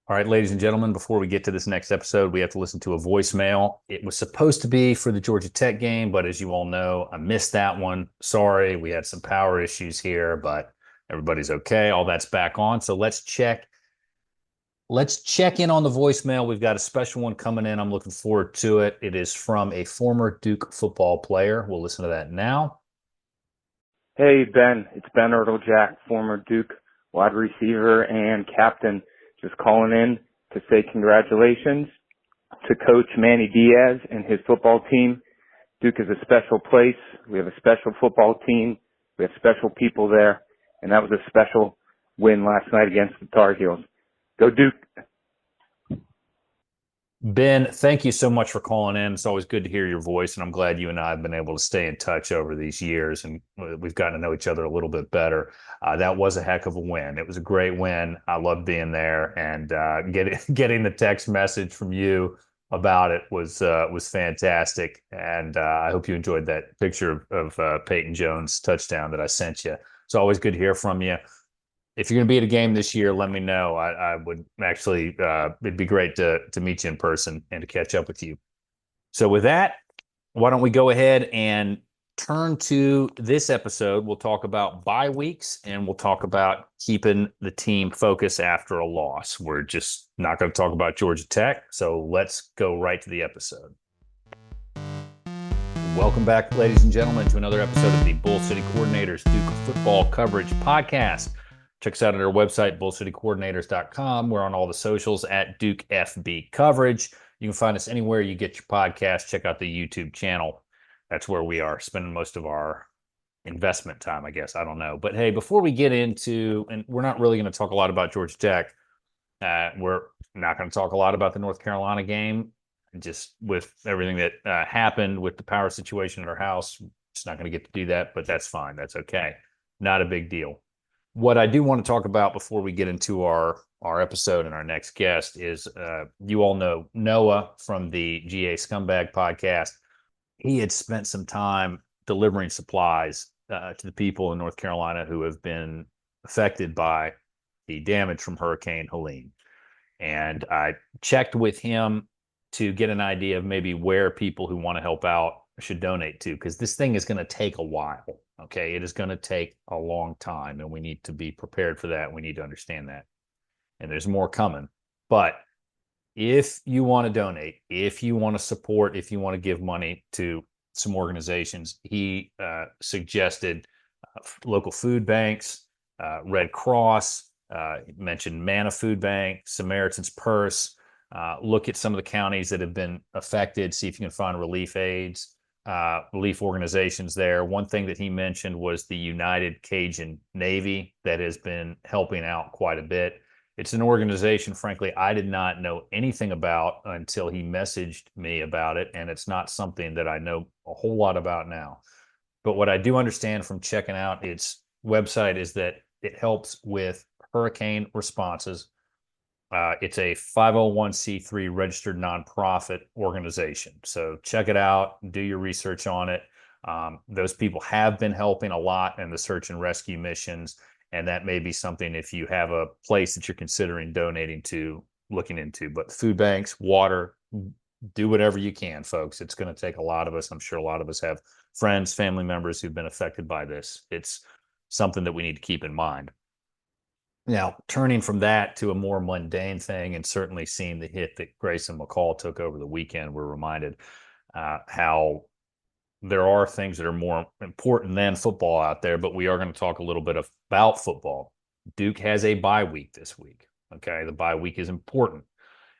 All right, ladies and gentlemen, before we get to this next episode, we have to listen to a voicemail. It was supposed to be for the Georgia Tech game, but as you all know, I missed that one. Sorry, we had some power issues here, but everybody's okay. All that's back on. So let's check in on the voicemail. We've got a special one coming in. I'm looking forward to it. It is from a former Duke football player. We'll listen to that now. Hey, Ben. It's Ben Jack, former Duke wide receiver and captain, just calling in to say congratulations to Coach Manny Diaz and his football team. Duke is a special place. We have a special football team. We have special people there. And that was a special win last night against the Tar Heels. Go Duke. Ben, thank you so much for calling in. It's always good to hear your voice, and I'm glad you and I have been able to stay in touch over these years, and we've gotten to know each other a little bit better. That was a heck of a win. It was a great win. I loved being there, and getting the text message from you about it was fantastic. And I hope you enjoyed that picture of Peyton Jones' touchdown that I sent you. It's always good to hear from you. If you're going to be at a game this year, let me know. I would actually, it'd be great to meet you in person and to catch up with you. So with that, why don't we go ahead and turn to this episode? We'll talk about bye weeks and we'll talk about keeping the team focused after a loss. We're just not going to talk about Georgia Tech. So let's go right to the episode. Welcome back, ladies and gentlemen, to another episode of the Bull City Coordinators Duke Football Coverage Podcast. Check us out at our website, bullcitycoordinators.com. We're on all the socials at Duke FB Coverage. You can find us anywhere you get your podcast. Check out the YouTube channel. That's where we are spending most of our investment time, I guess. I don't know. But hey, before we get into, and we're not really going to talk a lot about Georgia Tech. We're not going to talk a lot about the North Carolina game. Just with everything that happened with the power situation at our house, just not going to get to do that, but that's fine. That's okay. Not a big deal. What I do want to talk about before we get into our episode and our next guest is you all know Noah from the GA Scumbag podcast. He had spent some time delivering supplies to the people in North Carolina who have been affected by the damage from Hurricane Helene. And I checked with him to get an idea of maybe where people who want to help out should donate to, because this thing is going to take a while. Okay, it is going to take a long time, and we need to be prepared for that. We need to understand that. And there's more coming. But if you want to donate, if you want to support, if you want to give money to some organizations, he suggested local food banks, Red Cross, mentioned Manna Food Bank, Samaritan's Purse. Look at some of the counties that have been affected, see if you can find relief organizations there. One thing that he mentioned was the United Cajun Navy that has been helping out quite a bit. It's an organization, frankly, I did not know anything about until he messaged me about it, and it's not something that I know a whole lot about now. But what I do understand from checking out its website is that it helps with hurricane responses. It's a 501c3 registered nonprofit organization. So check it out, do your research on it. Those people have been helping a lot in the search and rescue missions. And that may be something, if you have a place that you're considering donating to, looking into. But food banks, water, do whatever you can, folks. It's going to take a lot of us. I'm sure a lot of us have friends, family members who've been affected by this. It's something that we need to keep in mind. Now, turning from that to a more mundane thing, and certainly seeing the hit that Grayson McCall took over the weekend, we're reminded how there are things that are more important than football out there, but we are going to talk a little bit about football. Duke has a bye week this week. Okay, the bye week is important.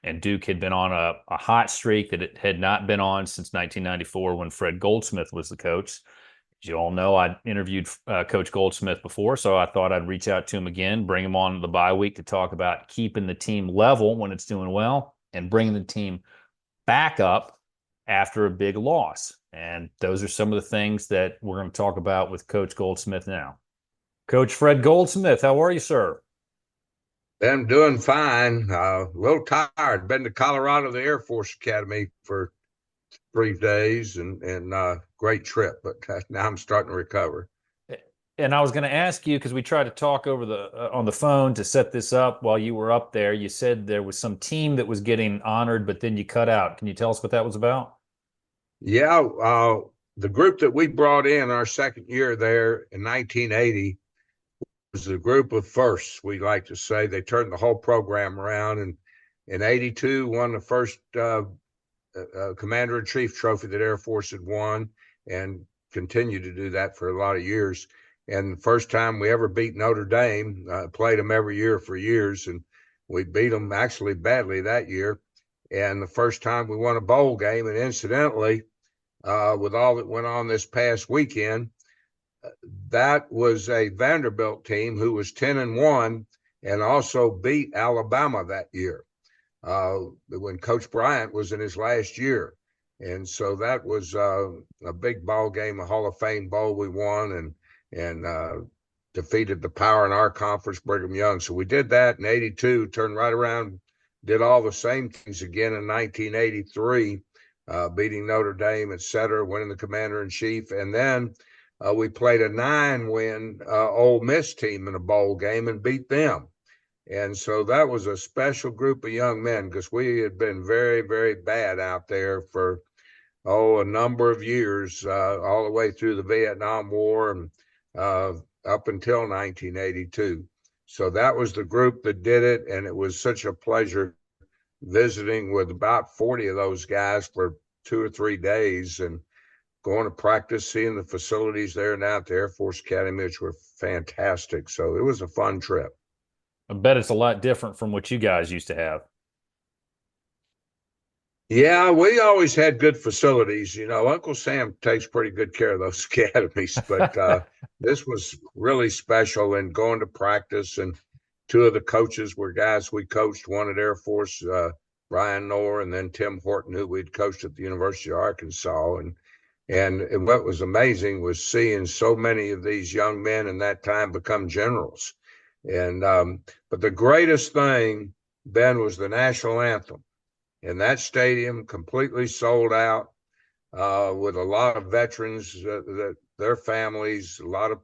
And Duke had been on a hot streak that it had not been on since 1994 when Fred Goldsmith was the coach. As you all know, I interviewed Coach Goldsmith before, so I thought I'd reach out to him again, bring him on the bye week to talk about keeping the team level when it's doing well and bringing the team back up after a big loss. And those are some of the things that we're going to talk about with Coach Goldsmith now. Coach Fred Goldsmith, how are you, sir? I'm doing fine. A little tired. Been to Colorado, the Air Force Academy for 3 days, and great trip. But now I'm starting to recover. And I was going to ask you because we tried to talk over the on the phone to set this up while you were up there. You said there was some team that was getting honored, but then you cut out. Can you tell us what that was about? Yeah, the group that we brought in our second year there in 1980 was a group of firsts. We like to say they turned the whole program around, and in '82 won the first Commander-in-Chief trophy that Air Force had won, and continued to do that for a lot of years. And the first time we ever beat Notre Dame, played them every year for years, and we beat them actually badly that year. And the first time we won a bowl game, and incidentally, with all that went on this past weekend, that was a Vanderbilt team who was 10-1 and also beat Alabama that year when Coach Bryant was in his last year. And so that was a big ball game, a Hall of Fame bowl we won, and defeated the power in our conference, Brigham Young. So we did that in '82, turned right around, did all the same things again in 1983, beating Notre Dame, et cetera, winning the Commander-in-Chief. And then we played a 9-win Ole Miss team in a bowl game and beat them. And so that was a special group of young men because we had been very, very bad out there for, a number of years, all the way through the Vietnam War and up until 1982. So that was the group that did it. And it was such a pleasure visiting with about 40 of those guys for 2 or 3 days and going to practice, seeing the facilities there now at the Air Force Academy, which were fantastic. So it was a fun trip. I bet it's a lot different from what you guys used to have. Yeah, we always had good facilities. Uncle Sam takes pretty good care of those academies, but this was really special. And going to practice, and 2 of the coaches were guys we coached, one at Air Force, Brian Knorr, and then Tim Horton, who we'd coached at the University of Arkansas. And what was amazing was seeing so many of these young men in that time become generals. And but the greatest thing, Ben, was the national anthem. And that stadium completely sold out, with a lot of veterans, that their families, a lot of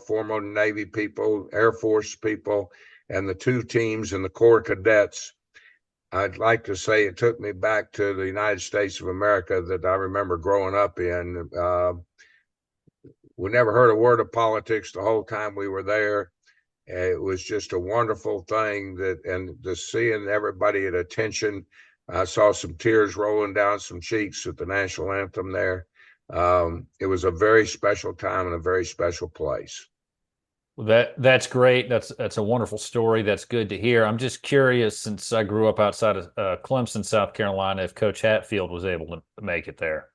former Navy people, Air Force people, and the 2 teams and the Corps cadets. I'd like to say it took me back to the United States of America that I remember growing up in. We never heard a word of politics the whole time we were there. It was just a wonderful thing and just seeing everybody at attention. I saw some tears rolling down some cheeks at the national anthem there. It was a very special time and a very special place. Well, that's great. That's a wonderful story. That's good to hear. I'm just curious, since I grew up outside of Clemson, South Carolina, if Coach Hatfield was able to make it there.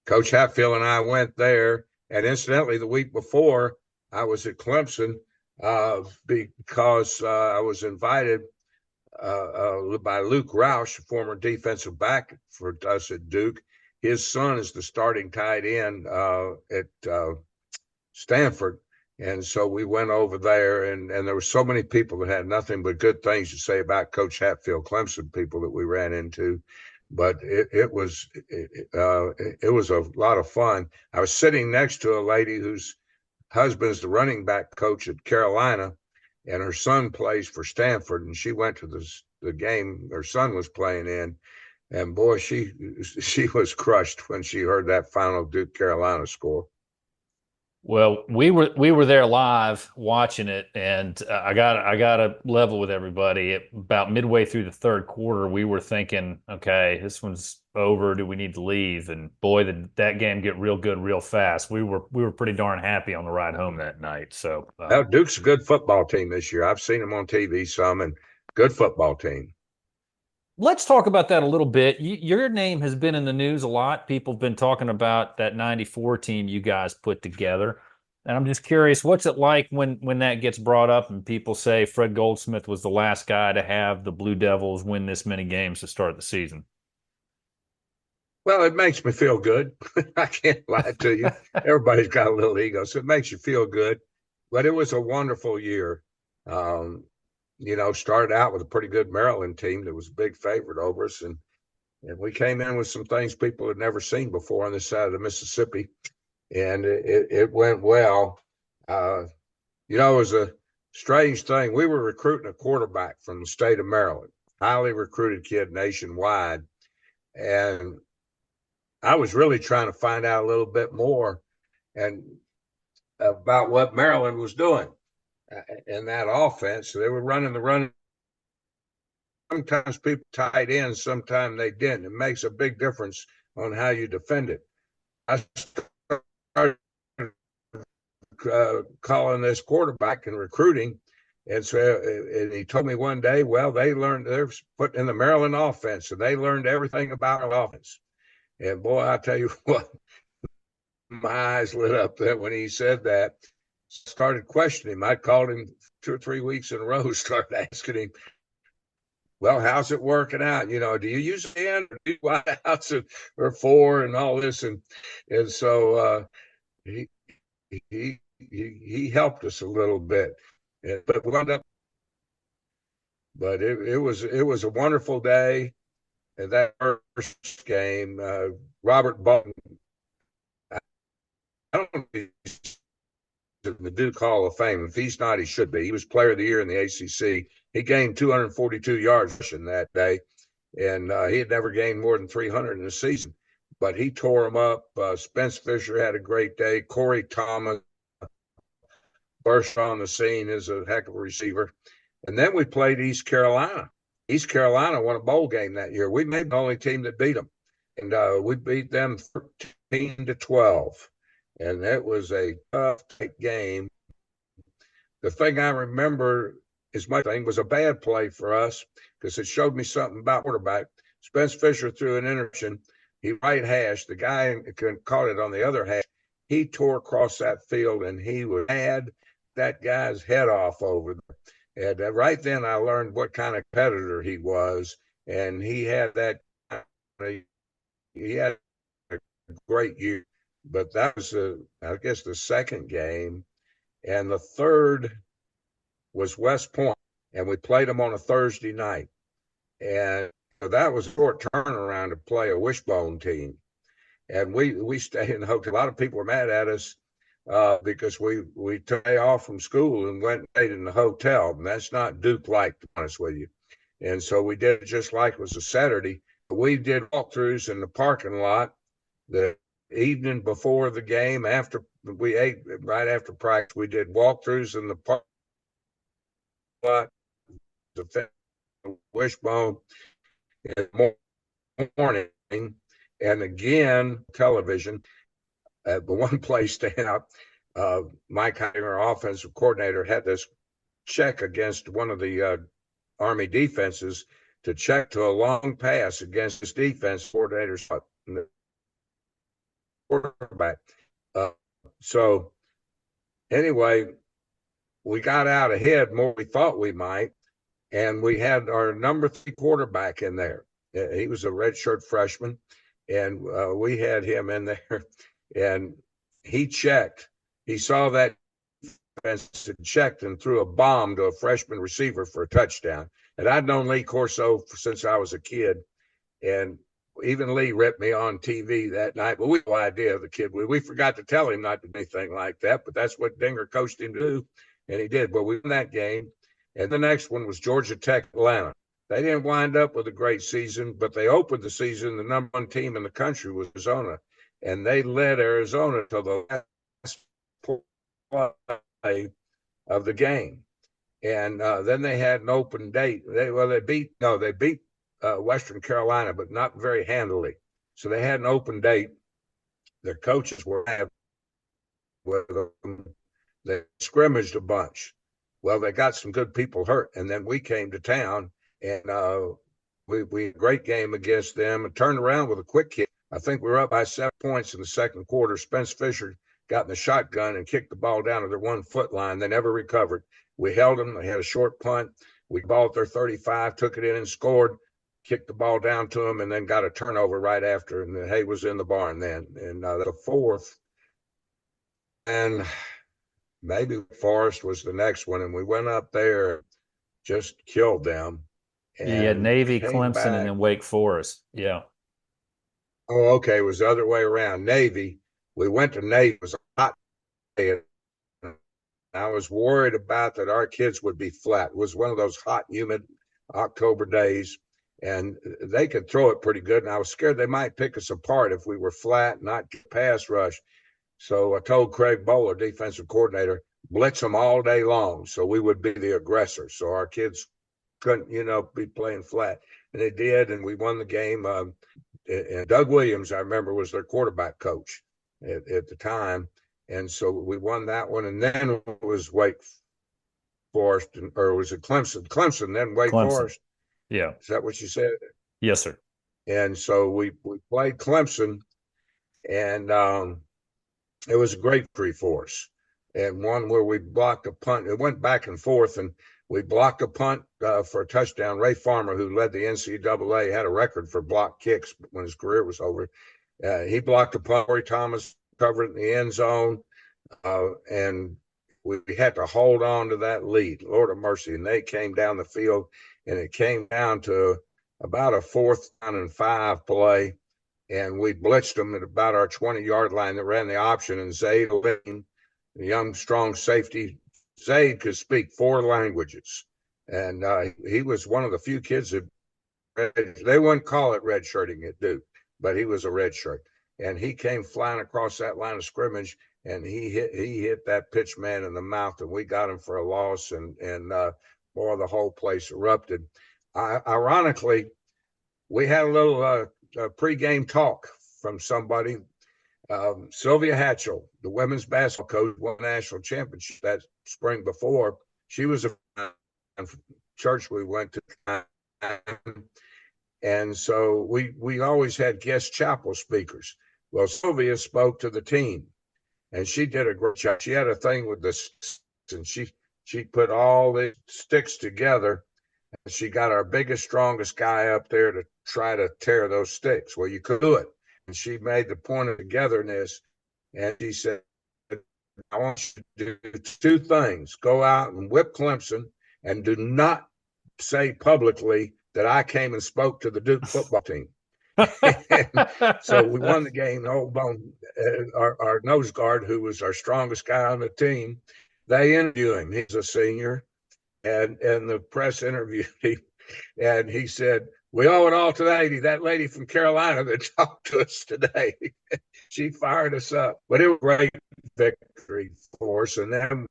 Coach Hatfield and I went there, and incidentally, the week before, I was at Clemson because I was invited by Luke Roush, former defensive back for us at Duke. His son is the starting tight end at Stanford. And so we went over there, and there were so many people that had nothing but good things to say about Coach Hatfield, Clemson people that we ran into. But it was a lot of fun. I was sitting next to a lady whose husband is the running back coach at Carolina, and her son plays for Stanford, and she went to the game her son was playing in, and boy, she was crushed when she heard that final Duke Carolina score. Well, we were there live watching it, and I got to level with everybody. About midway through the third quarter, we were thinking, okay, this one's over. Do we need to leave? And boy, did that game get real good real fast. We were pretty darn happy on the ride home that night. So Duke's a good football team this year. I've seen them on TV some, and good football team. Let's talk about that a little bit. Your name has been in the news a lot. People have been talking about that '94 team you guys put together. And I'm just curious, what's it like when that gets brought up and people say Fred Goldsmith was the last guy to have the Blue Devils win this many games to start the season? Well, it makes me feel good. I can't lie to you. Everybody's got a little ego, so it makes you feel good. But it was a wonderful year. Started out with a pretty good Maryland team that was a big favorite over us. And we came in with some things people had never seen before on this side of the Mississippi. and it went well. You know, it was a strange thing. We were recruiting a quarterback from the state of Maryland, highly recruited kid nationwide. And I was really trying to find out a little bit more and about what Maryland was doing in that offense. They were running the run. Sometimes people tied in, sometimes they didn't. It makes a big difference on how you defend it. I started calling this quarterback and recruiting. And so and he told me one day, well, they're put in the Maryland offense, and they learned everything about our offense. And boy, I tell you what, my eyes lit up then when he said that. Started questioning him. I called him 2 or 3 weeks in a row, started asking him, well, how's it working out? You know, do you use hand or do you wideouts or four and all this? And so he helped us a little bit. But we wound up, but it was a wonderful day. And that first game, Robert Bolton, I don't know if he's in the Duke Hall of Fame. If he's not, he should be. He was Player of the Year in the ACC. He gained 242 yards in that day, and he had never gained more than 300 in a season. But he tore them up. Spence Fisher had a great day. Corey Thomas burst on the scene as a heck of a receiver. And then we played East Carolina. East Carolina won a bowl game that year. We made the only team that beat them. And we beat them 13-12. And that was a tough game. The thing I remember is my thing was a bad play for us because it showed me something about quarterback. Spence Fisher threw an interception. He right hash. The guy caught it on the other hash. He tore across that field, and he had that guy's head off over there. And right then I learned what kind of competitor he was, and he had a great year. But that was I guess the second game, and the third was West Point, and we played them on a Thursday night, and that was a short turnaround to play a wishbone team, and we stayed in the hotel. A lot of people were mad at us because we took a day off from school and went and stayed in the hotel. And that's not Duke-like, to be honest with you. And so we did it just like it was a Saturday. We did walkthroughs in the parking lot the evening before the game. After we ate, right after practice, we did walkthroughs in the parking lot, the wishbone in the morning, and again, television. The one play stand out, Mike Heiner, our offensive coordinator, had this check against one of the Army defenses to check to a long pass against this defense coordinator's quarterback. So anyway, we got out ahead more than we thought we might, and we had our number 3 quarterback in there. He was a redshirt freshman, and we had him in there. And he checked. He saw that defense and checked and threw a bomb to a freshman receiver for a touchdown. And I'd known Lee Corso since I was a kid. And even Lee ripped me on TV that night. But we had no idea of the kid. We forgot to tell him not to do anything like that. But that's what Dinger coached him to do. And he did. But we won that game. And the next one was Georgia Tech Atlanta. They didn't wind up with a great season, but they opened the season. The number 1 team in the country was Arizona. And they led Arizona to the last play of the game. And then they had an open date. They beat Western Carolina, but not very handily. So they had an open date. Their coaches were with them. They scrimmaged a bunch. Well, they got some good people hurt, and then we came to town, and we had a great game against them and turned around with a quick kick. I think we were up by 7 points in the second quarter. Spence Fisher got in the shotgun and kicked the ball down to their 1 foot line. They never recovered. We held them. They had a short punt. We balled their 35, took it in and scored, kicked the ball down to them, and then got a turnover right after. And the hay was in the barn then. And the fourth, and maybe Forest was the next one. And we went up there, just killed them. And you had Navy, Clemson, back. and then Wake Forest. Yeah. Oh, okay. It was the other way around. Navy. we went to Navy. It was a hot day. And I was worried about that our kids would be flat. It was one of those hot, humid October days, and they could throw it pretty good. And I was scared they might pick us apart if we were flat, not pass rush. So I told Craig Bowler, defensive coordinator, blitz them all day long so we would be the aggressor. So our kids couldn't, be playing flat. And they did, and we won the game. And Doug Williams, I remember, was their quarterback coach at the time. And so we won that one. And then it was Wake Forest, or was it Clemson? Clemson, then Wake Clemson. Forest. Yeah. Is that what you said? Yes, sir. And so we played Clemson, and it was a great victory for us. And one where we blocked a punt. It went back and forth, and we blocked a punt for a touchdown. Ray Farmer, who led the NCAA, had a record for blocked kicks when his career was over. He blocked a punt. Corey Thomas covered it in the end zone, and we had to hold on to that lead. Lord of mercy. And they came down the field, and it came down to about a 4th down and 5 play. And we blitzed them at about our 20-yard line that ran the option. And Zaid Levine, the young, strong safety, Zaid could speak 4 languages. And he was one of the few kids that they wouldn't call it redshirting at Duke, but he was a redshirt. And he came flying across that line of scrimmage, and he hit that pitch man in the mouth, and we got him for a loss. And boy, the whole place erupted. Ironically, we had a little pregame talk from somebody. Sylvia Hatchell, the women's basketball coach, won national championship that spring before. She was a church we went to, and so we always had guest chapel speakers. Well, Sylvia spoke to the team, and she did a great job. She had a thing with the sticks, and she put all the sticks together. And she got our biggest, strongest guy up there to try to tear those sticks. Well, you could do it. And she made the point of togetherness, and she said, I want you to do 2 things. Go out and whip Clemson, and do not say publicly that I came and spoke to the Duke football team. So we won the game. The old bone, our nose guard, who was our strongest guy on the team, they interviewed him. He's a senior, and the press interviewed him, and he said, we owe it all to that lady from Carolina that talked to us today. She fired us up. But it was a great victory for us. And then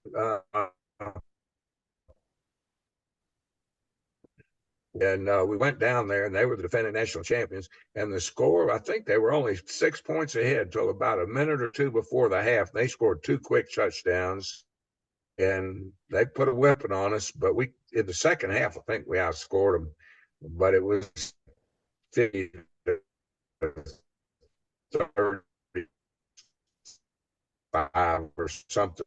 we went down there, and they were the defending national champions. And the score, I think they were only 6 points ahead till about a minute or 2 before the half. They scored 2 quick touchdowns, and they put a whipping on us. But in the second half, I think we outscored them. But it was 50 35 or something.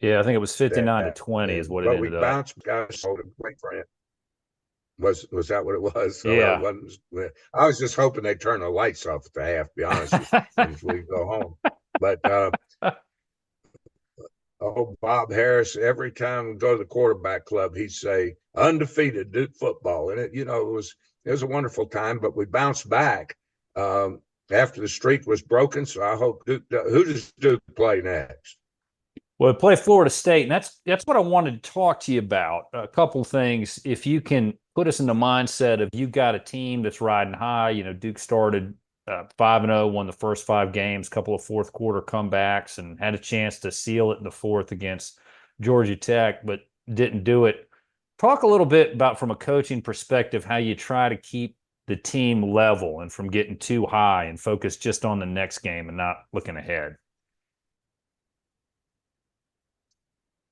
Yeah, I think it was 59-20 is what it ended up. But we bounced, guys, a great friend. Was that what it was? So yeah. I was just hoping they'd turn the lights off at the half, to be honest with you, as we go home. But Bob Harris, every time we go to the quarterback club, he'd say, undefeated Duke football. And it was a wonderful time, but we bounced back after the streak was broken. So I hope Duke, who does Duke play next? Well, play Florida State, and that's what I wanted to talk to you about. A couple things. If you can put us in the mindset of you got a team that's riding high. Duke started 5-0, won the first 5 games, couple of fourth quarter comebacks, and had a chance to seal it in the fourth against Georgia Tech, but didn't do it. Talk a little bit about, from a coaching perspective, how you try to keep the team level and from getting too high and focus just on the next game and not looking ahead.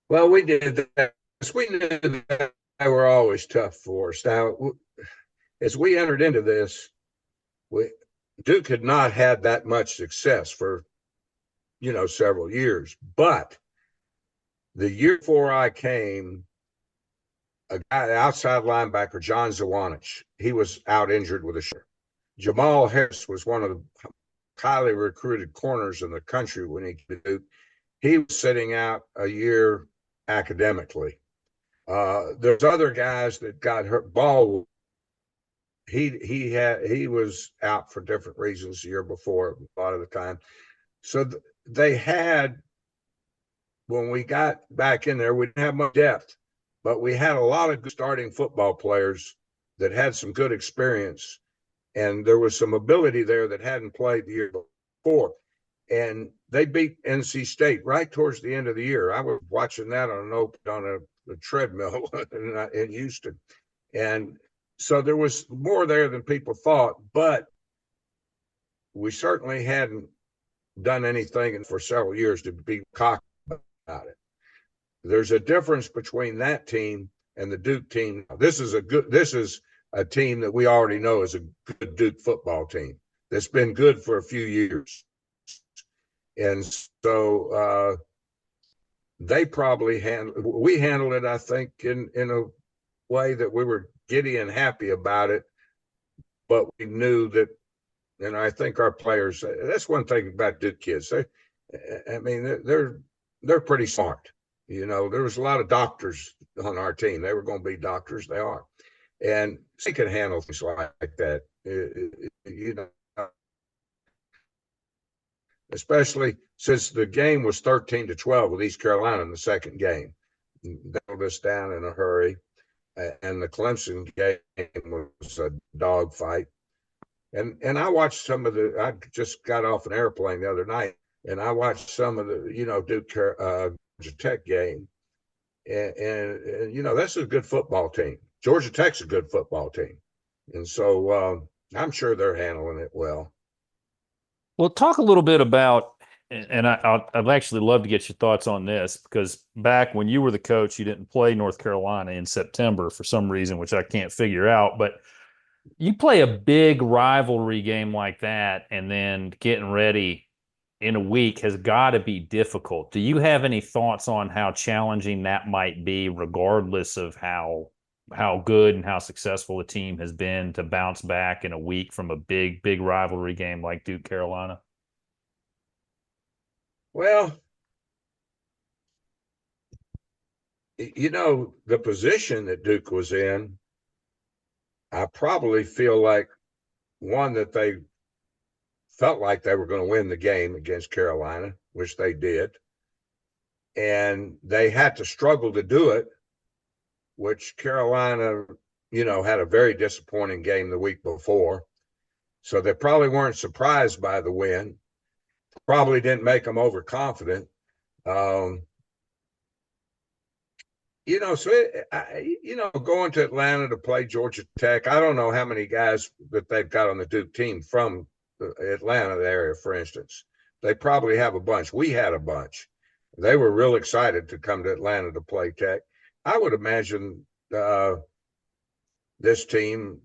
Well, we did that. We knew that they were always tough for us. Now, as we entered into this, Duke had not had that much success for, several years. But the year before I came, a guy, outside linebacker, John Zawanich, he was out injured with a shoulder. Jamal Harris was one of the highly recruited corners in the country when he came to Duke. He was sitting out a year academically. There's other guys that got hurt. Ball, he was out for different reasons the year before a lot of the time. So they had, when we got back in there, we didn't have much depth, but we had a lot of good starting football players that had some good experience. And there was some ability there that hadn't played the year before. And they beat NC State right towards the end of the year. I was watching that on a treadmill in Houston. And so there was more there than people thought, but we certainly hadn't done anything for several years to be cocky about it. There's a difference between that team and the Duke team. This is a team that we already know is a good Duke football team that's been good for a few years. And so they probably we handled it, I think, in a way that we were giddy and happy about it, but we knew that, and I think our players, that's one thing about Duke kids. They're pretty smart. There was a lot of doctors on our team. They were going to be doctors. They are. And they can handle things like that, especially since the game was 13-12 with East Carolina in the second game. They held us down in a hurry. And the Clemson game was a dogfight. And I watched I just got off an airplane the other night, and I watched some of the, Duke Georgia Tech game. And that's a good football team. Georgia Tech's a good football team. And so I'm sure they're handling it well. Well, talk a little bit about, and I'd actually love to get your thoughts on this, because back when you were the coach, you didn't play North Carolina in September for some reason, which I can't figure out. But you play a big rivalry game like that, and then getting ready in a week has got to be difficult. Do you have any thoughts on how challenging that might be, regardless of how good and how successful the team has been, to bounce back in a week from a big rivalry game like Duke Carolina? Well, the position that Duke was in, I probably feel like, one, that they felt like they were going to win the game against Carolina, which they did. And they had to struggle to do it, which Carolina, had a very disappointing game the week before. So they probably weren't surprised by the win. Probably didn't make them overconfident. So going to Atlanta to play Georgia Tech, I don't know how many guys that they've got on the Duke team from the Atlanta area, for instance. They probably have a bunch. We had a bunch. They were real excited to come to Atlanta to play Tech. I would imagine this team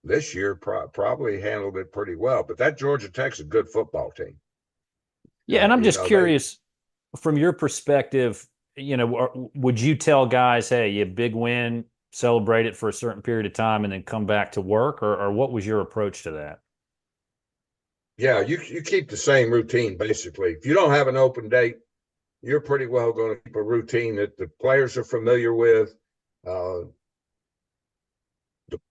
this year probably handled it pretty well. But that Georgia Tech's a good football team. Yeah, and I'm just curious, from your perspective, would you tell guys, hey, you big win, celebrate it for a certain period of time, and then come back to work, or what was your approach to that? Yeah, you keep the same routine, basically. If you don't have an open date, you're pretty well going to keep a routine that the players are familiar with. The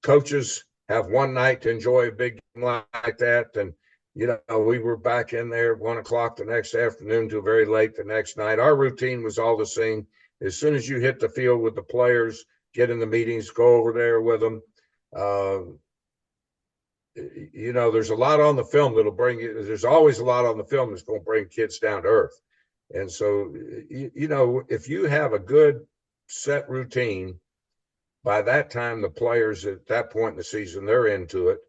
coaches have one night to enjoy a big game like that. And, we were back in there at 1 o'clock the next afternoon till very late the next night. Our routine was all the same. As soon as you hit the field with the players, get in the meetings, go over there with them. There's a lot on the film that'll bring you. There's always a lot on the film that's going to bring kids down to earth. And so, if you have a good set routine, by that time, the players at that point in the season, they're into it.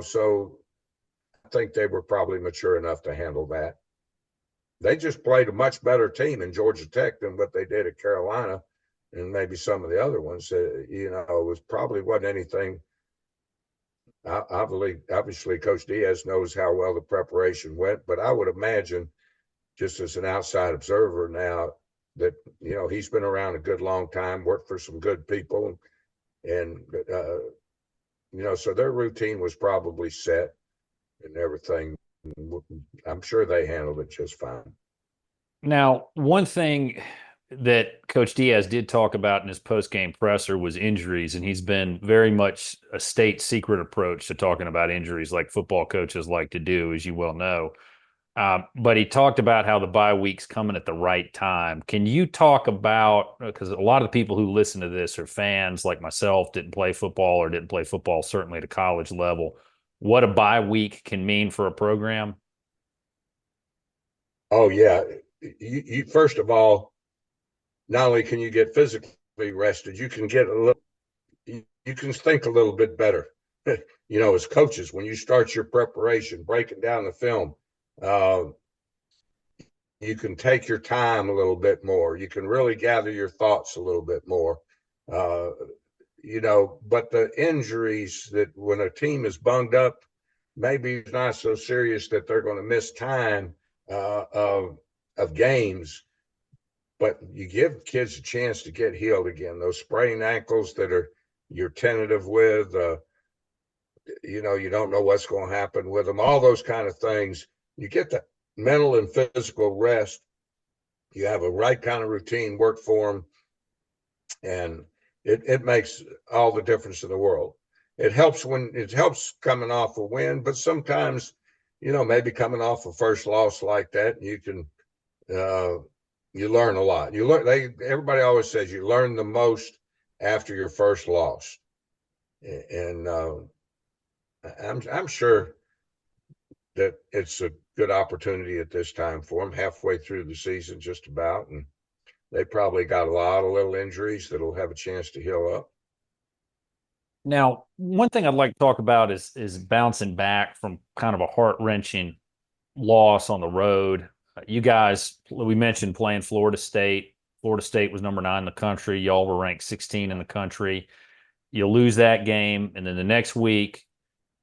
So I think they were probably mature enough to handle that. They just played a much better team in Georgia Tech than what they did at Carolina, and maybe some of the other ones. Wasn't anything. Obviously, Coach Diaz knows how well the preparation went, but I would imagine, just as an outside observer now, that he's been around a good long time, worked for some good people, and so their routine was probably set and everything. I'm sure they handled it just fine. Now, one thing that Coach Diaz did talk about in his post-game presser was injuries, and he's been very much a state secret approach to talking about injuries like football coaches like to do, as you well know. But he talked about how the bye week's coming at the right time. Can you talk about, because a lot of the people who listen to this are fans like myself, didn't play football or didn't play football, certainly at a college level, what a bye week can mean for a program? Oh yeah. You first of all, not only can you get physically rested, you can get a little, you can think a little bit better. As coaches, when you start your preparation, breaking down the film, uh, you can take your time a little bit more. You can really gather your thoughts a little bit more. Uh, but the injuries that when a team is bunged up, maybe it's not so serious that they're going to miss time of games, but you give kids a chance to get healed again. Those sprained ankles that you're tentative with, you don't know what's going to happen with them, all those kind of things. You get the mental and physical rest. You have a right kind of routine work for them, and it makes all the difference in the world. It helps coming off a win, but sometimes, maybe coming off a first loss like that, you can you learn a lot. Everybody always says you learn the most after your first loss, and I'm sure that it's a good opportunity at this time for them, halfway through the season, just about, and they probably got a lot of little injuries that'll have a chance to heal up. Now, one thing I'd like to talk about is bouncing back from kind of a heart-wrenching loss on the road. You guys, we mentioned playing Florida State. Florida State was number 9 in the country. Y'all were ranked 16 in the country. You lose that game, and then the next week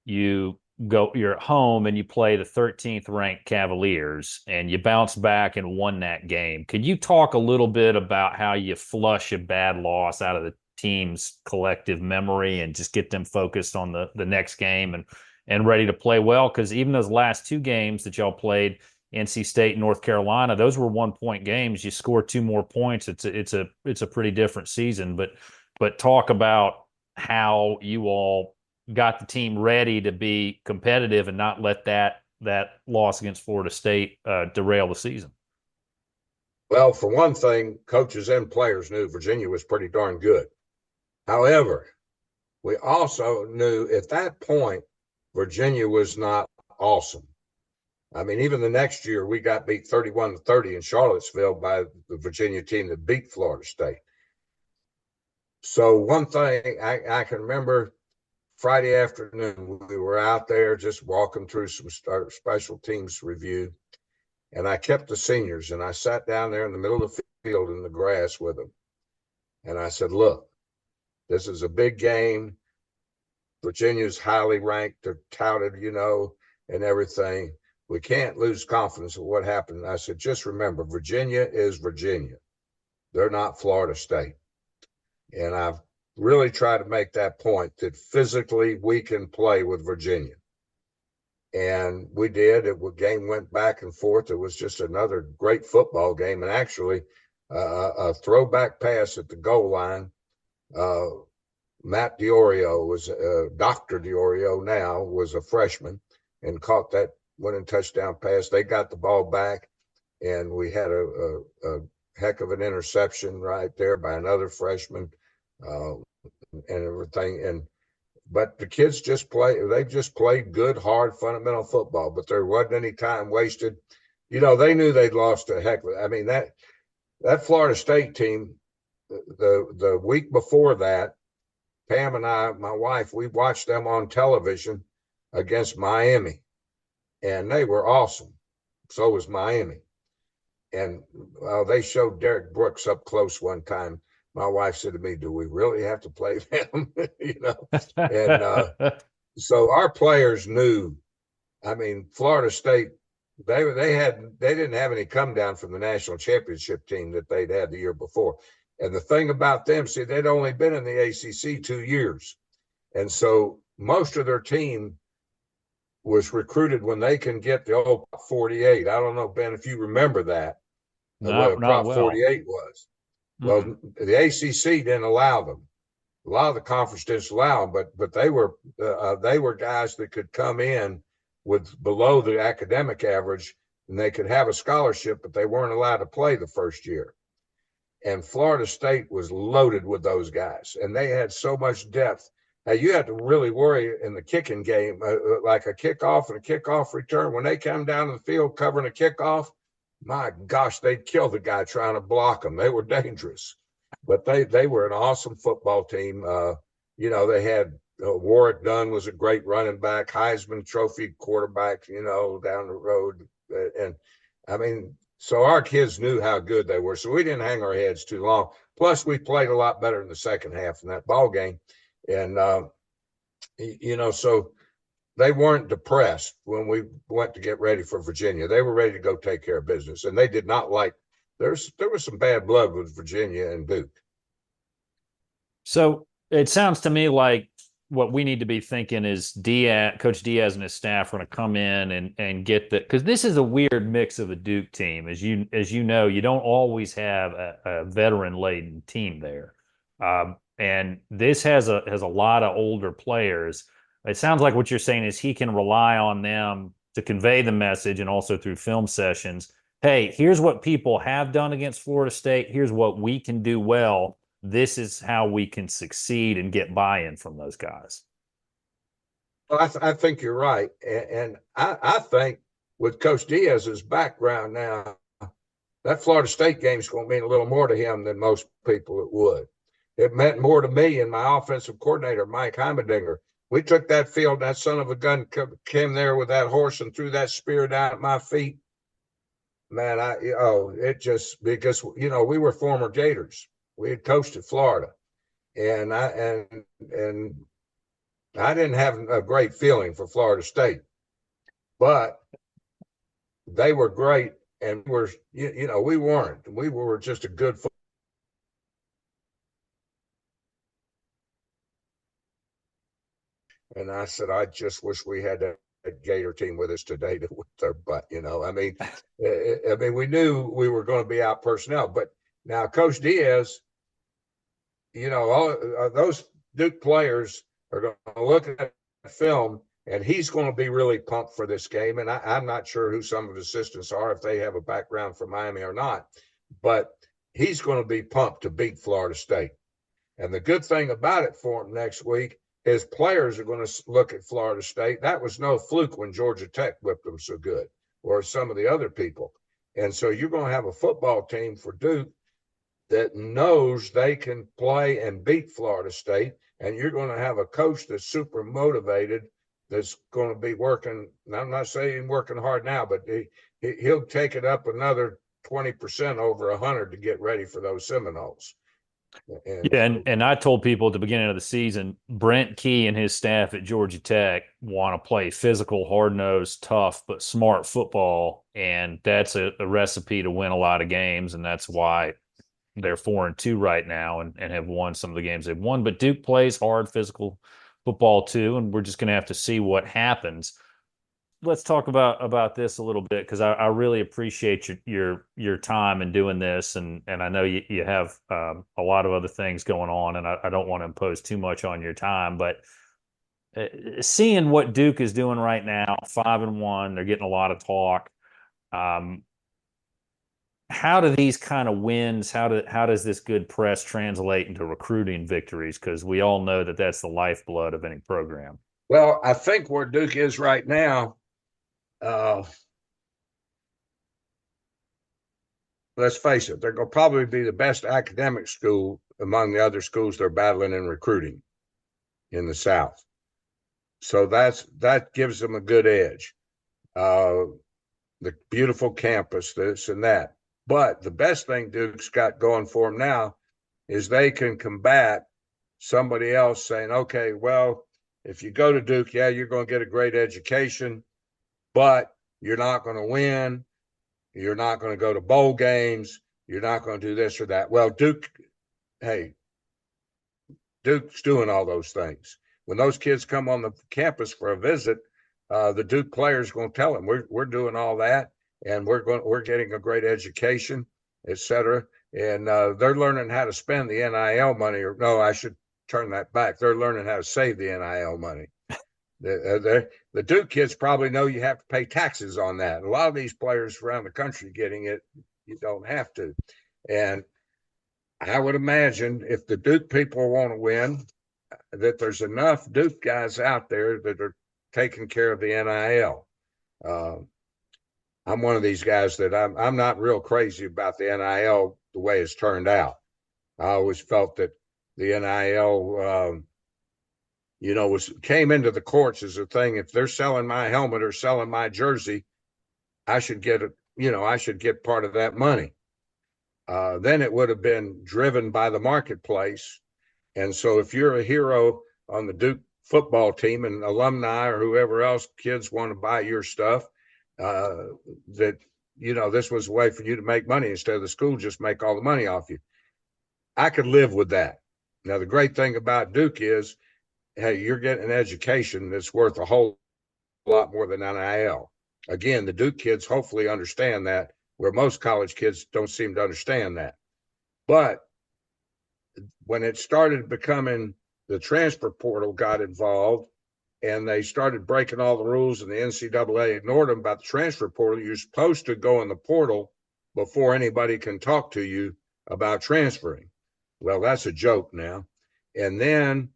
you're at home and you play the 13th ranked Cavaliers, and you bounce back and won that game. Could you talk a little bit about how you flush a bad loss out of the team's collective memory and just get them focused on the next game and ready to play well? Because even those last 2 games that y'all played, NC State and North Carolina, those were 1-point games. You score 2 more points, it's a pretty different season. But talk about how you all got the team ready to be competitive and not let that loss against Florida State derail the season. Well, for one thing, coaches and players knew Virginia was pretty darn good. However, we also knew at that point Virginia was not awesome. I mean, even the next year, we got beat 31-30 in Charlottesville by the Virginia team that beat Florida State. So one thing I can remember, Friday afternoon, we were out there just walking through some special teams review, and I kept the seniors, and I sat down there in the middle of the field in the grass with them. And I said, look, this is a big game. Virginia's highly ranked, they're touted, and everything. We can't lose confidence of what happened. I said, just remember, Virginia is Virginia. They're not Florida State. And I've really tried to make that point that physically we can play with Virginia. And we did. The game went back and forth. It was just another great football game. And actually, a throwback pass at the goal line. Matt Diorio was Dr. Diorio now was a freshman and caught that winning touchdown pass. They got the ball back, and we had a heck of an interception right there by another freshman, and everything. But the kids they just played good, hard, fundamental football, but there wasn't any time wasted. They knew they'd lost a heck of it. I mean, that Florida State team, the week before that, Pam and I, my wife, we watched them on television against Miami, and they were awesome. So was Miami. And they showed Derek Brooks up close one time. My wife said to me, do we really have to play them? And so our players knew. I mean, Florida State, they didn't have any come down from the national championship team that they'd had the year before. And the thing about them, see, they'd only been in the ACC 2 years. And so most of their team was recruited when they can get the old 48. I don't know, Ben, if you remember that, what Prop well. 48 was. Well, the ACC didn't allow them. A lot of the conference didn't allow them, but they were guys that could come in with below the academic average, and they could have a scholarship, but they weren't allowed to play the first year. And Florida State was loaded with those guys, and they had so much depth. Now, you had to really worry in the kicking game, like a kickoff and a kickoff return. When they come down to the field covering a kickoff, my gosh, they'd kill the guy trying to block them. They were dangerous, but they were an awesome football team. They had Warwick Dunn was a great running back, Heisman Trophy quarterback, down the road. And I mean, so our kids knew how good they were. So we didn't hang our heads too long. Plus, we played a lot better in the second half in that ball game. And, so they weren't depressed when we went to get ready for Virginia. They were ready to go take care of business. And they did not there was some bad blood with Virginia and Duke. So it sounds to me like what we need to be thinking is Coach Diaz and his staff are going to come in and get because this is a weird mix of a Duke team. As you know, you don't always have a veteran-laden team there. And this has a lot of older players. It sounds like what you're saying is he can rely on them to convey the message, and also through film sessions. Hey, here's what people have done against Florida State. Here's what we can do well. This is how we can succeed and get buy-in from those guys. Well, I think you're right. And I think with Coach Diaz's background now, that Florida State game is going to mean a little more to him than most people it would. It meant more to me and my offensive coordinator, Mike Heimerdinger. We took that field, that son of a gun came there with that horse and threw that spear down at my feet. Man, because, we were former Gators. We had coached at Florida, and I didn't have a great feeling for Florida State, but they were great, and we weren't. We were just a good football. And I said, I just wish we had a Gator team with us today to whip their butt. I mean, we knew we were going to be out personnel, but now Coach Diaz, all those Duke players are going to look at film, and he's going to be really pumped for this game. And I'm not sure who some of the assistants are, if they have a background from Miami or not, but he's going to be pumped to beat Florida State. And the good thing about it for him next week is players are going to look at Florida State. That was no fluke when Georgia Tech whipped them so good, or some of the other people. And so you're going to have a football team for Duke that knows they can play and beat Florida State, and you're going to have a coach that's super motivated, that's going to be working. I'm not saying working hard now, but he'll take it up another 20% over 100 to get ready for those Seminoles. And I told people at the beginning of the season, Brent Key and his staff at Georgia Tech want to play physical, hard-nosed, tough, but smart football, and that's a recipe to win a lot of games, and that's why they're 4-2 right now and have won some of the games they've won. But Duke plays hard, physical football too, and we're just going to have to see what happens. Let's talk about this a little bit, because I really appreciate your time in doing this, and I know you have a lot of other things going on, and I don't want to impose too much on your time, but seeing what Duke is doing right now, 5-1, they're getting a lot of talk. How do these kind of wins, how does this good press translate into recruiting victories? Because we all know that that's the lifeblood of any program. Well, I think where Duke is right now, let's face it, they're going to probably be the best academic school among the other schools they're battling in recruiting in the South. So that gives them a good edge. The beautiful campus, this and that. But the best thing Duke's got going for them now is they can combat somebody else saying, okay, well, if you go to Duke, yeah, you're going to get a great education, but you're not going to win. You're not going to go to bowl games. You're not going to do this or that. Well, Duke's doing all those things. When those kids come on the campus for a visit, the Duke players going to tell them we're doing all that, and we're getting a great education, et cetera. and they're learning how to spend the NIL money. Or no, I should turn that back. They're learning how to save the NIL money. The Duke kids probably know you have to pay taxes on that. A lot of these players around the country getting it, you don't have to. And I would imagine if the Duke people want to win, that there's enough Duke guys out there that are taking care of the NIL. I'm one of these guys that I'm not real crazy about the NIL the way it's turned out. I always felt that the NIL, came into the courts as a thing. If they're selling my helmet or selling my jersey, I should get I should get part of that money. Then it would have been driven by the marketplace. And so if you're a hero on the Duke football team and alumni or whoever else, kids want to buy your stuff, that, this was a way for you to make money instead of the school just make all the money off you. I could live with that. Now, the great thing about Duke is, hey, you're getting an education that's worth a whole lot more than NIL. Again, the Duke kids hopefully understand that, where most college kids don't seem to understand that. But when it started becoming the transfer portal got involved and they started breaking all the rules and the NCAA ignored them about the transfer portal, you're supposed to go in the portal before anybody can talk to you about transferring. Well, that's a joke now. And then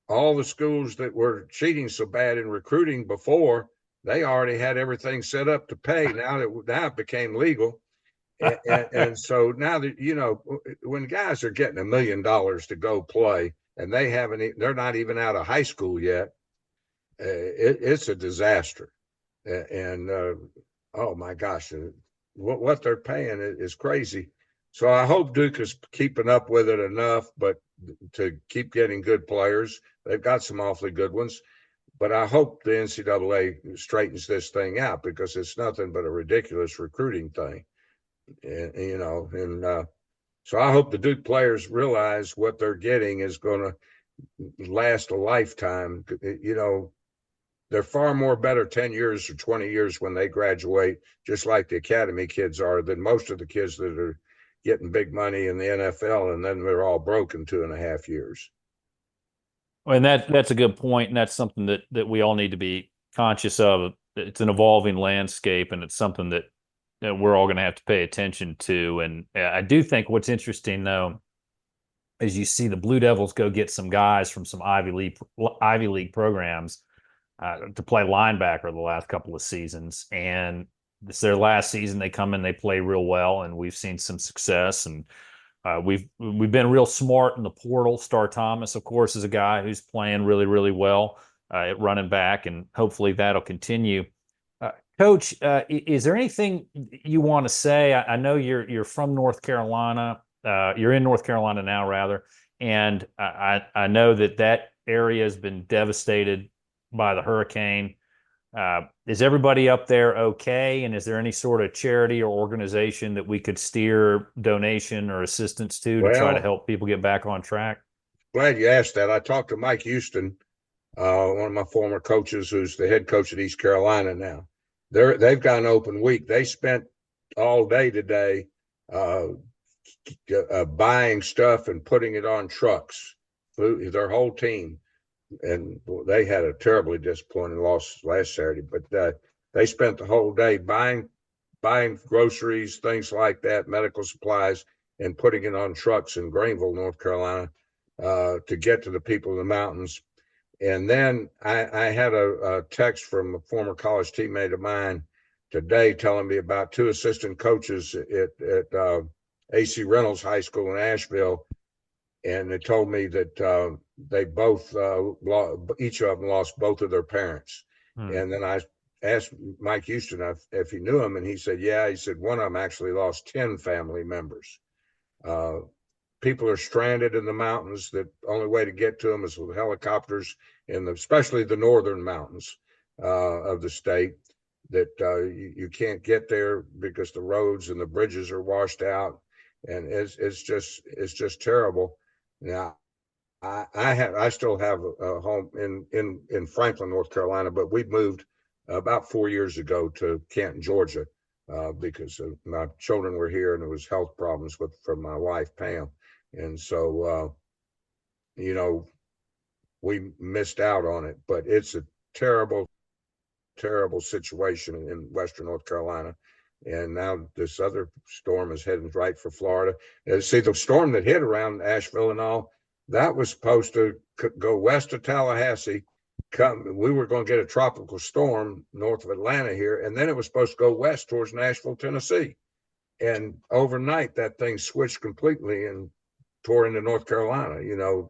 all the schools that were cheating so bad in recruiting before, they already had everything set up to pay. Now it became legal. And so now that, when guys are getting $1 million to go play and they're not even out of high school yet, it's a disaster. And oh my gosh, what they're paying is crazy. So I hope Duke is keeping up with it enough, but to keep getting good players. They've got some awfully good ones, but I hope the NCAA straightens this thing out, because it's nothing but a ridiculous recruiting thing. And so I hope the Duke players realize what they're getting is going to last a lifetime. They're far more better 10 years or 20 years when they graduate, just like the academy kids are, than most of the kids that are getting big money in the NFL, and then they're all broke in 2.5 years. And that's a good point, and that's something that we all need to be conscious of. It's an evolving landscape, and it's something that we're all going to have to pay attention to. And I do think what's interesting, though, is you see the Blue Devils go get some guys from some Ivy League programs to play linebacker the last couple of seasons, and it's their last season. They come in, they play real well, and we've seen some success. And we've been real smart in the portal. Star Thomas, of course, is a guy who's playing really, really well at running back, and hopefully that'll continue. Coach, is there anything you want to say? I know you're from North Carolina. You're in North Carolina now, rather, and I know that area has been devastated by the hurricane. Is everybody up there okay? And is there any sort of charity or organization that we could steer donation or assistance to try to help people get back on track? Glad you asked that. I talked to Mike Houston, one of my former coaches, who's the head coach at East Carolina now. They've got an open week. They spent all day today buying stuff and putting it on trucks, their whole team. And they had a terribly disappointing loss last Saturday, but they spent the whole day buying groceries, things like that, medical supplies, and putting it on trucks in Greenville, North Carolina, to get to the people in the mountains. And then I had a text from a former college teammate of mine today telling me about two assistant coaches at AC Reynolds High School in Asheville. And they told me that they both, each of them lost both of their parents. And then I asked Mike Houston if he knew him, and he said, yeah. He said one of them actually lost 10 family members. People are stranded in the mountains. The only way to get to them is with helicopters, especially the northern mountains of the state, that you can't get there because the roads and the bridges are washed out. And it's just terrible. Now, I still have a home in Franklin, North Carolina, but we moved about 4 years ago to Canton, Georgia, because my children were here and there was health problems for my wife, Pam. And so, we missed out on it, but it's a terrible, terrible situation in Western North Carolina. And now this other storm is heading right for Florida. And see, the storm that hit around Asheville and all, that was supposed to go west of Tallahassee. We were going to get a tropical storm north of Atlanta here, and then it was supposed to go west towards Nashville, Tennessee. And overnight, that thing switched completely and tore into North Carolina, and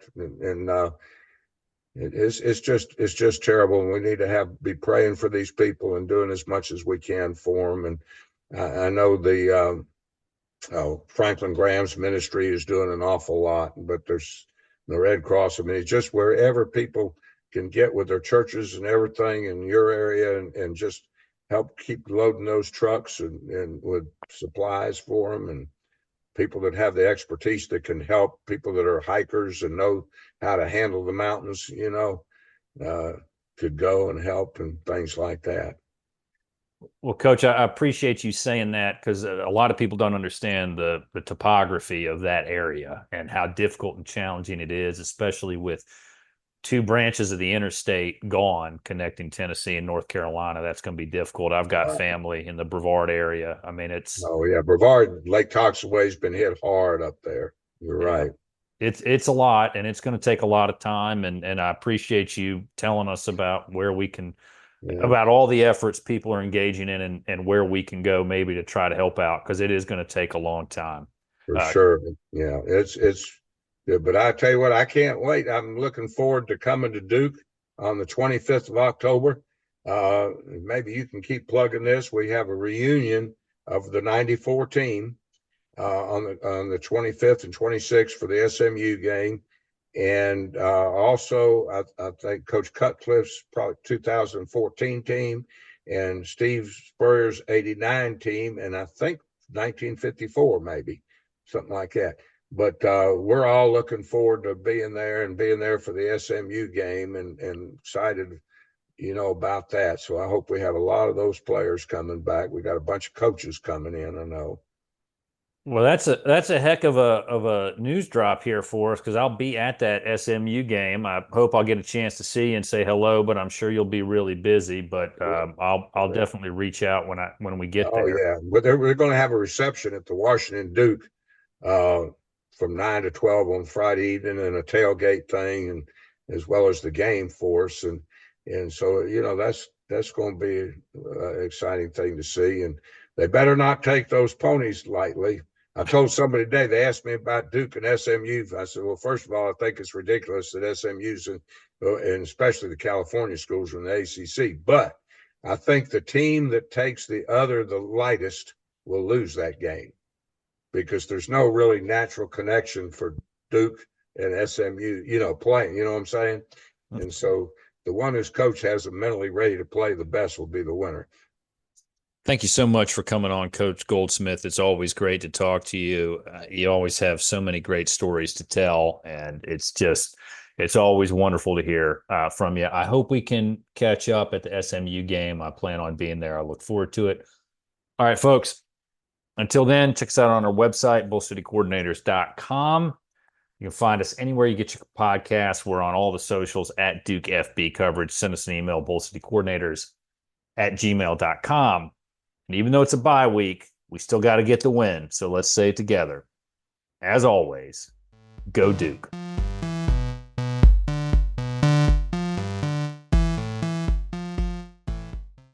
it's just terrible. And we need to be praying for these people and doing as much as we can for them. And I know the Franklin Graham's ministry is doing an awful lot, but there's the Red Cross. I mean, it's just wherever people can get with their churches and everything in your area, and just help keep loading those trucks and with supplies for them, and people that have the expertise that can help, people that are hikers and know how to handle the mountains, could go and help and things like that. Well, Coach, I appreciate you saying that, because a lot of people don't understand the topography of that area and how difficult and challenging it is, especially with two branches of the interstate gone connecting Tennessee and North Carolina. That's going to be difficult. I've got family in the Brevard area. I mean, Brevard, Lake Toxaway has been hit hard up there. You're right. It's a lot, and it's going to take a lot of time. And I appreciate you telling us about where we can, about all the efforts people are engaging in, and where we can go maybe to try to help out, because it is going to take a long time. For sure. Yeah, it's good. But I tell you what, I can't wait. I'm looking forward to coming to Duke on the 25th of October. Maybe you can keep plugging this. We have a reunion of the 94 team on the 25th and 26th for the SMU game. And also, I think Coach Cutcliffe's probably 2014 team, and Steve Spurrier's 89 team, and I think 1954, maybe, something like that. But we're all looking forward to being there for the SMU game, and excited, about that. So I hope we have a lot of those players coming back. We got a bunch of coaches coming in, I know. Well, that's a heck of a news drop here for us, because I'll be at that SMU game. I hope I'll get a chance to see you and say hello, but I'm sure you'll be really busy. But I'll definitely reach out when we get there. Oh yeah, but we're going to have a reception at the Washington Duke from 9 to 12 on Friday evening, and a tailgate thing, and as well as the game for us, and so that's going to be an exciting thing to see. And they better not take those ponies lightly. I told somebody today, they asked me about Duke and SMU. I said, well, first of all, I think it's ridiculous that SMU's and especially the California schools are in the ACC. But I think the team that takes the lightest will lose that game, because there's no really natural connection for Duke and SMU, playing, you know what I'm saying? And so the one whose coach has them mentally ready to play the best will be the winner. Thank you so much for coming on, Coach Goldsmith. It's always great to talk to you. You always have so many great stories to tell, and it's always wonderful to hear from you. I hope we can catch up at the SMU game. I plan on being there. I look forward to it. All right, folks. Until then, check us out on our website, bullcitycoordinators.com. You can find us anywhere you get your podcasts. We're on all the socials at Duke FB Coverage. Send us an email, bullcitycoordinators@gmail.com. And even though it's a bye week, we still got to get the win. So let's say it together. As always, go Duke.